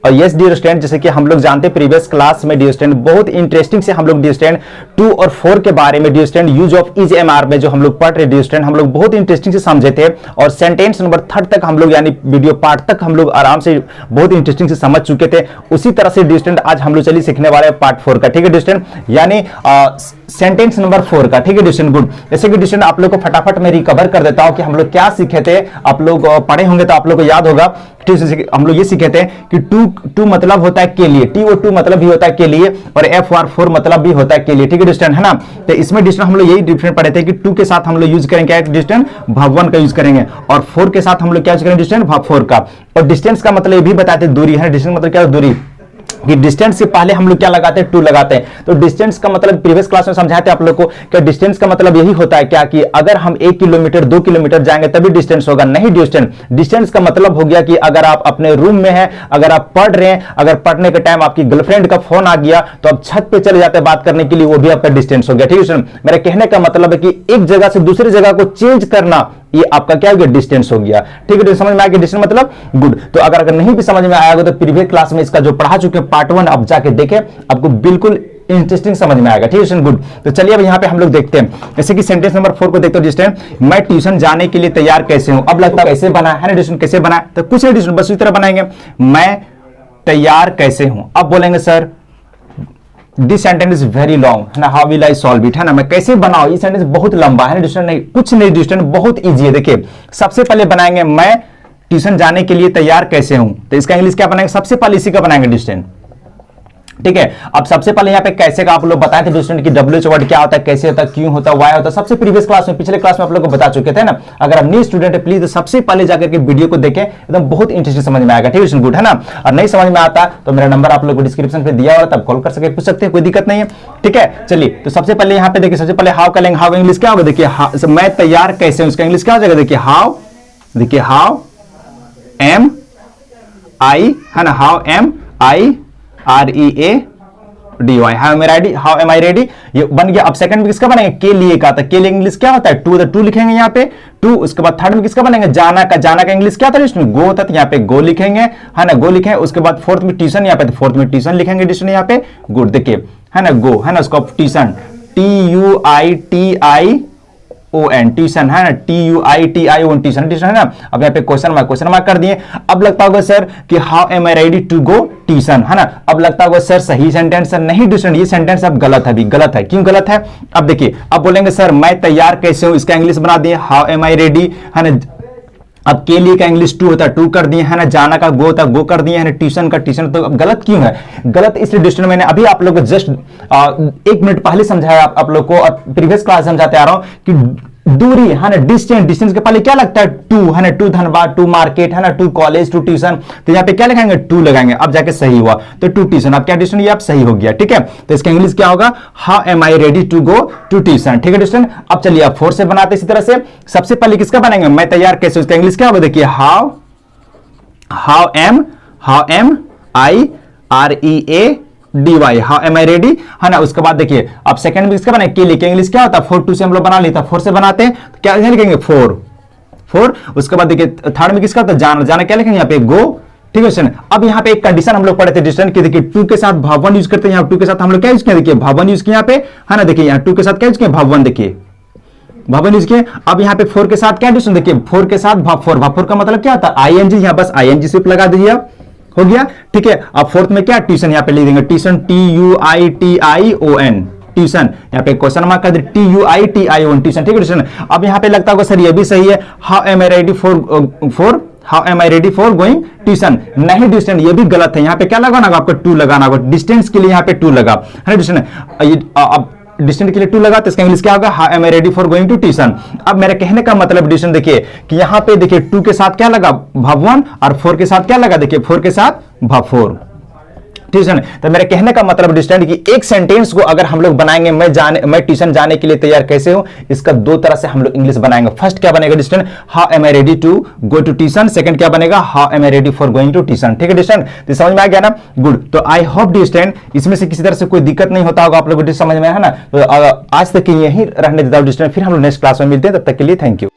और yes dear student, जैसे कि हम लोग जानते हैं प्रीवियस क्लास में डियर स्टूडेंट बहुत इंटरेस्टिंग से हम लोग डियर स्टूडेंट 2 और 4 के बारे में dear student use of is MR में जो हम लोग पढ़ रहे डियर स्टूडेंट हम लोग बहुत इंटरेस्टिंग से समझे थे और सेंटेंस नंबर 3 तक हम लोग यानी वीडियो पार्ट तक हम लोग आराम से बहुत इंटरेस्टिंग से समझ चुके थे। उसी तरह से डियर स्टूडेंट आज हम लोग चलिए सीखने वाले हैं पार्ट 4 का, ठीक है डियर स्टूडेंट, यानी सेंटेंस नंबर 4 का, ठीक है डियर स्टूडेंट। गुड, जैसे कि डियर स्टूडेंट आप लोग को फटाफट मैं रिकवर कर देता हूं कि हम लोग क्या सीखे थे, आप लोग पढ़े होंगे तो आप लोग को याद होगा। ठीक है, हम लोग ये सीखे थे कि टू मतलब होता है के लिए, टी और टू मतलब भी होता है के लिए, और एफ और 4 मतलब भी होता है के लिए, ठीक है डिस्टेंस, है ना। तो इसमें डिस्टेंस हम लोग यही डिफरेंट पढ़े थे कि 2 के साथ हम लोग यूज करेंगे डिस्टेंस भाव 1 का यूज करेंगे, और 4 के साथ हम लोग क्या यूज करेंगे डिस्टेंस भाव 4 का। और डिस्टेंस का मतलब ये भी बताते दूरी है, डिस्टेंस मतलब क्या है दूरी, कि डिस्टेंस से पहले हम लोग क्या लगाते हैं 2 लगाते हैं। तो डिस्टेंस का मतलब प्रीवियस क्लास में समझाए थे आप लोग को कि डिस्टेंस का मतलब यही होता है क्या कि अगर हम 1 किलोमीटर 2 किलोमीटर जाएंगे तभी डिस्टेंस होगा, नहीं डिस्टेंस का मतलब हो गया कि अगर आप अपने रूम में हैं, अगर आप पढ़ रहे हैं, अगर पढ़ने के टाइम आपकी गर्लफ्रेंड का फोन आ गया तो आप छत पे चले जाते हैं बात करने के लिए, वो भी आपका डिस्टेंस हो गया, ठीक है। मेरे कहने का मतलब है कि एक जगह से दूसरी जगह को चेंज करना, ये आपका क्या हो गया डिस्टेंस हो गया, ठीक है। तो समझ में आ गया डिस्टेंस मतलब गुड। तो अगर नहीं भी समझ में आया होगा तो प्रीवियस क्लास में इसका जो पढ़ा चुके हैं पार्ट 1 आप जाके देखें, आपको बिल्कुल इंटरेस्टिंग समझ में आएगा, ठीक है गुड। तो चलिए अब यहाँ पे हम लोग देखते हैं, जैसे कि सेंटेंस नंबर 4 को देखते हो डिस्टेंस, मैं ट्यूशन जाने के लिए तैयार कैसे हूं। अब लगता है कैसे बना है ना डिस्टेंस, कैसे बना, तो कुछ नहीं डिस्टेंस बस इस तरह बनाएंगे, मैं तैयार कैसे हूं। अब बोलेंगे sir this sentence is very long, है ना, how will I solve it, है ना, मैं कैसे बनाऊं, ये सेंटेंस बहुत लंबा है डिस्टेंस, नहीं कुछ नहीं डिस्टेंस बहुत इजी है। देखिए सबसे पहले बनाएंगे मैं ट्यूशन जाने के लिए तैयार कैसे हूं, तो इसका इंग्लिश क्या बनाएंगे, सबसे पहले इसी का बनाएंगे डिस्टेंस, ठीक है। अब सबसे पहले यहाँ पे कैसे का आप लोग बताए थे डिस्टेंस की WH वर्ड क्या होता है, कैसे होता है, क्यों होता है, वाई होता है, सबसे प्रीवियस क्लास में पिछले क्लास में आप लोग को बता चुके थे ना। अगर आप न्यू स्टूडेंट है प्लीज तो सबसे पहले जाकर के वीडियो को देखें, एकदम बहुत इंटरेस्टिंग समझ में आएगा, ठीक है गुड, है ना। और नहीं समझ में आता तो मेरा नंबर आप लोग को डिस्क्रिप्शन पे दिया हुआ, तब कॉल कर सके पूछ सकते हैं, कोई दिक्कत नहीं है, ठीक है। चलिए तो सबसे पहले यहाँ पे देखिए, सबसे पहले हाउ का लेंगे, हाउ इंग्लिश क्या होगा, देखिए मैं तैयार कैसे हूं, उसका इंग्लिश क्या हो जाएगा, देखिए हाउ, देखिए हाउ एम आई, है ना, how am I REA DY, how am I ready, ये बन गया। अब सेकंड में किसका बनेगा, के लिए का, के लिए इंग्लिश क्या होता है टू, तो टू लिखेंगे यहाँ पे टू। उसके बाद थर्ड में किसका बनेगा, जाना का इंग्लिश क्या होता है इसमें गो होता है, यहाँ पे गो लिखेंगे, है ना, गो लिखेंगे। उसके बाद फोर्थ में ट्यूशन, यहाँ पे तो फोर्थ में ट्यूशन लिखेंगे डिस्टेंस यहाँ पे गुड, देखिए है ना गो, है ना, उसको ट्यूशन TUITION ट्यूशन, है ना, TUITION ट्यूशन, ट्यूशन, है ना। अब यहाँ पे क्वेश्चन मार्क कर दिए। अब लगता होगा सर कि how am I ready to go tuition, है ना। अब लगता होगा सर सही सेंटेंस है, नहीं डिस्टेंस ये सेंटेंस अब गलत है, भी गलत है, क्यों गलत है। अब देखिए अब बोलेंगे सर मैं तैयार कैसे हूं, इसका इंग्लिश बना दिए हाउ एम आई रेडी, है ना। अब के लिए का इंग्लिश टू होता है, टू कर दिए, है ना, जाना का गो होता है, गो कर दिए, है ना, ट्यूशन का ट्यूशन। तो अब गलत क्यों है, गलत इसलिए डिस्टेंस मैंने अभी आप लोग को जस्ट 1 मिनट पहले समझाया आप लोग को, और प्रीवियस क्लास समझाते आ रहा हूं कि दूरी, है ना, डिस्टेंस के पहले क्या लगता है टू, है ना, टू धनबाद, टू मार्केट, है ना, टू कॉलेज, टू ट्यूशन, तो यहाँ पे क्या लगाएंगे टू लगाएंगे। अब जाके सही हुआ तो टू ट्यूशन, अब क्या डिस्टेंस ये आप सही हो गया, ठीक है। तो इसका इंग्लिश क्या होगा, how am I ready to go to tuition, ठीक है डिस्टेंस। अब चलिए आप 4 से बनाते इसी तरह से, सबसे पहले किसका बनाएंगे, मैं तैयार कैसे, उसका इंग्लिश क्या होगा, देखिए how am I REA DY, how am I ready, है ना। उसके बाद देखिए अब सेकंड में किसका बना के लिए, इंग्लिश क्या होता है 4 2 से हम लोग बना लेता, 4 से बनाते हैं तो क्या लिखेंगे 4। उसके बाद देखिए थर्ड में किसका होता है जाना क्या लिखेंगे यहाँ पे गो, ठीक है। अब यहाँ पे एक कंडीशन हम लोग पढ़े थे डिस्टेंस की, देखिए 2 के साथ भाव 1 यूज करते हैं, यहाँ 2 के साथ हम लोग क्या यूज किया, देखिए भाव 1 यूज किया यहाँ पे, है ना, देखिए यहाँ 2 के साथ क्या यूज किया भाव 1, देखिए भाव 1 यूज किया। अब यहाँ पे 4 के साथ क्या डिस्टेंस, देखिए 4 के साथ भाव 4 का मतलब क्या होता है ING, यहाँ बस ING सिर्फ लगा दीजिए, हो गया, ठीक है। अब फोर्थ में क्या ट्यूशन, यहाँ पे लिख देंगे ट्यूशन TUITION ट्यूशन, यहाँ पे क्वेश्चन मार्क कर दे TUITION ट्यूशन, ठीक है ट्यूशन। अब यहाँ पे लगता होगा सर ये भी सही है, how am I ready for going tuition, नहीं डिस्टेंस ये भी गलत है, यहाँ पे क्या लगाना होगा आपको 2 लगाना होगा, डिस्टेंस के लिए यहाँ पे 2 लगा, है डिस्टेंस। अब डिस्टेंस के लिए 2 लगा तो इसका इंग्लिश क्या होगा, how am I ready for going to tuition. अब मेरे कहने का मतलब डिस्टेंस देखिए कि यहाँ पे देखिए 2 के साथ क्या लगा भाव 1 और 4 के साथ क्या लगा, देखिए 4 के साथ भाव 4, ठीक है। तो मेरे कहने का मतलब डिस्टेंस कि एक सेंटेंस को अगर हम लोग बनाएंगे मैं ट्यूशन जाने के लिए तैयार कैसे हूं, इसका 2 तरह से हम लोग इंग्लिश बनाएंगे। फर्स्ट क्या बनेगा distance, how am I ready to go to tuition, second क्या बनेगा, how am I ready for going to tuition, ठीक है डिस्टेंस। तो समझ में आ गया ना, गुड। तो आई होप डिस्टेंस इसमें से किसी तरह से कोई दिक्कत नहीं होता होगा आप लोगों को, समझ में है ना। तो आज तक यही रहने देता हूं डिस्टेंस, फिर हम लोग नेक्स्ट क्लास में मिलते हैं, तब तक के लिए थैंक यू।